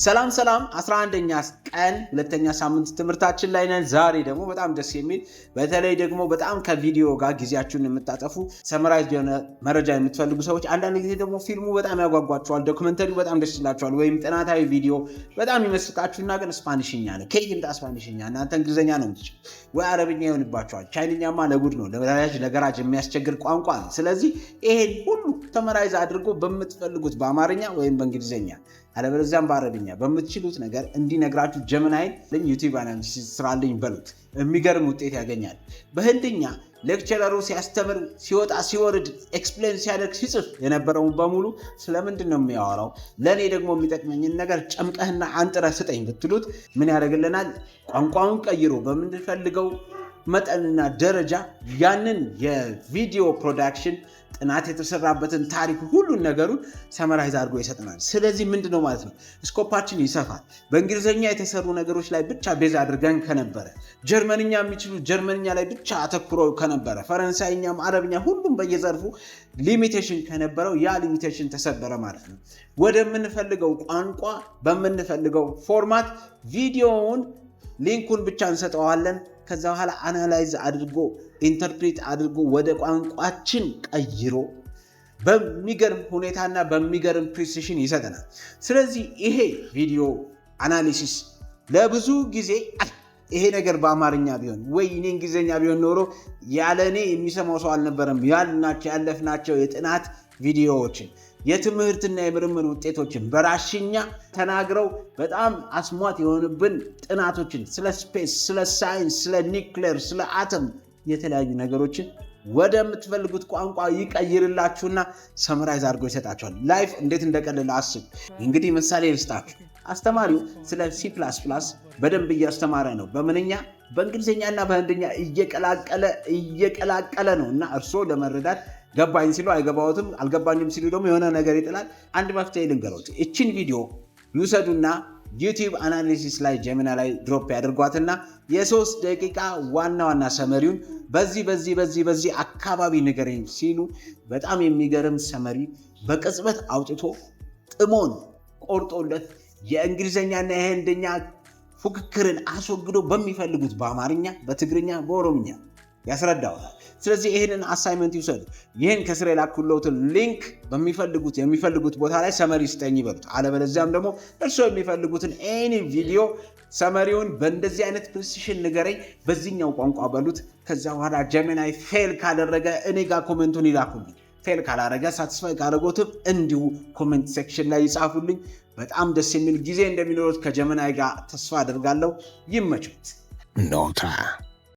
ሰላም 11ኛ ቀን ሁለተኛ ሳምንት ትምህርታችን ላይ ነን። ዛሬ ደግሞ በጣም ደስ የሚል በተለይ ደግሞ በጣም ከቪዲዮ ጋር ጊዜያችሁን የምታጠፉ ሰመራይዝ የሆነ መረጃ የምትፈልጉ ሰዎች፣ አንዳንድ ጊዜ ደግሞ ፊልሙ በጣም ያጓጓችኋል፣ ዶክመንተሪው በጣም ደስ ይላችኋል፣ ወይም ጥናታዊ ቪዲዮ በጣም ይመስጣችሁና ግን ስፓኒሽኛ ነው። ከይምጣ ስፓኒሽኛ እናንተ እንግሊዘኛ ነው የምትችሉ ወይ አረብኛ ይሆንባችኋል። ቻይንኛማ ለጉድ ነው፣ ለገራጅ የሚያስቸግር ቋንቋ ነው። ስለዚህ ይሄን ሁሉ ተመራይዝ አድርጎ በምትፈልጉት በአማርኛ ወይም በእንግሊዘኛ አለበለዚያም በአረብኛ በምትችሉት ነገር እንዲነግራችሁ ጀሚናይን ዩቲዩብ አናሊሲስ ስራልኝ በሉት። የሚገርም ውጤት ያገኛል። በህንድኛ ሌክቸረሩ ሲያስተምር ሲወጣ ሲወርድ ኤክስፕሌን ሲያደርግ ሲጽፍ የነበረውን በሙሉ ስለምንድን ነው የሚያወራው? ለእኔ ደግሞ የሚጠቅመኝን ነገር ጨምቀህና አንጥረህ ስጠኝ ብትሉት ምን ያደርግልናል? ቋንቋውን ቀይሮ በምንፈልገው መጠንና ደረጃ ያንን የቪዲዮ ፕሮዳክሽን ጥናት የተሰራበትን ታሪክ ሁሉን ነገሩን ሰመራይዝ አድርጎ ይሰጠናል። ስለዚህ ምንድነው ማለት ነው? ስኮፓችን ይሰፋል። በእንግሊዝኛ የተሰሩ ነገሮች ላይ ብቻ ቤዝ አድርገን ከነበረ፣ ጀርመንኛ የሚችሉ ጀርመንኛ ላይ ብቻ አተኩሮ ከነበረ፣ ፈረንሳይኛም አረብኛ ሁሉም በየዘርፉ ሊሚቴሽን ከነበረው ያ ሊሚቴሽን ተሰበረ ማለት ነው። ወደምንፈልገው ቋንቋ በምንፈልገው ፎርማት ቪዲዮውን ሊንኩን ብቻ እንሰጠዋለን። ከዛ በኋላ አናላይዝ አድርጎ ኢንተርፕሬት አድርጎ ወደ ቋንቋችን ቀይሮ በሚገርም ሁኔታና በሚገርም ፕሪሲሽን ይሰጠናል። ስለዚህ ይሄ ቪዲዮ አናሊሲስ ለብዙ ጊዜ ይሄ ነገር በአማርኛ ቢሆን ወይ እኔ እንግሊዝኛ ቢሆን ኖሮ ያለ እኔ የሚሰማው ሰው አልነበረም ያለፍናቸው የጥናት ቪዲዮዎችን የትምህርትና የምርምር ውጤቶችን በራሽኛ ተናግረው በጣም አስሟት የሆኑብን ጥናቶችን ስለ ስፔስ፣ ስለ ሳይንስ፣ ስለ ኒውክሌር፣ ስለ አተም የተለያዩ ነገሮችን ወደምትፈልጉት ቋንቋ ይቀይርላችሁና ሰመራይዝ አድርጎ ይሰጣችኋል። ላይፍ እንዴት እንደቀለለ አስብ። እንግዲህ ምሳሌ ልስጣችሁ። አስተማሪው ስለ C++ በደንብ እያስተማረ ነው። በምንኛ በእንግሊዝኛና በህንድኛ እየቀላቀለ ነው እና እርስዎ ለመረዳት ገባኝ ሲሉ አይገባዎትም፣ አልገባኝም ሲሉ ደግሞ የሆነ ነገር ይጥላል። አንድ መፍትሄ ልንገሮት። እችን ቪዲዮ ይውሰዱና ዩቲዩብ አናሊሲስ ላይ ጀሚና ላይ ድሮፕ ያድርጓትና የ3 ደቂቃ ዋና ሰመሪውን በዚህ አካባቢ ንገረኝ ሲሉ በጣም የሚገርም ሰመሪ በቅጽበት አውጥቶ ጥሞን ቆርጦለት የእንግሊዝኛና የህንድኛ ፉክክርን አስወግዶ በሚፈልጉት በአማርኛ፣ በትግርኛ፣ በኦሮምኛ ያስረዳዋል። ስለዚህ ይሄንን አሳይመንት ይውሰዱ። ይሄን ከስራ የላኩልዎትን ሊንክ የሚፈልጉት ቦታ ላይ ሰመሪ ስጠኝ ይበሉት። አለበለዚያም ደግሞ እርስዎ የሚፈልጉትን ኤኒ ቪዲዮ ሰመሪውን በእንደዚህ አይነት ፕሪሲሽን ንገረኝ በዚህኛው ቋንቋ በሉት። ከዛ በኋላ ጀሚናይ ፌል ካደረገ እኔ ጋር ኮሜንቱን ይላኩልኝ። ፌል ካላረገ ሳቲስፋይ ካደረጎትም እንዲሁ ኮሜንት ሴክሽን ላይ ይጻፉልኝ። በጣም ደስ የሚል ጊዜ እንደሚኖሩት ከጀሚናይ ጋር ተስፋ አደርጋለሁ። ይመችዎት። ኖታ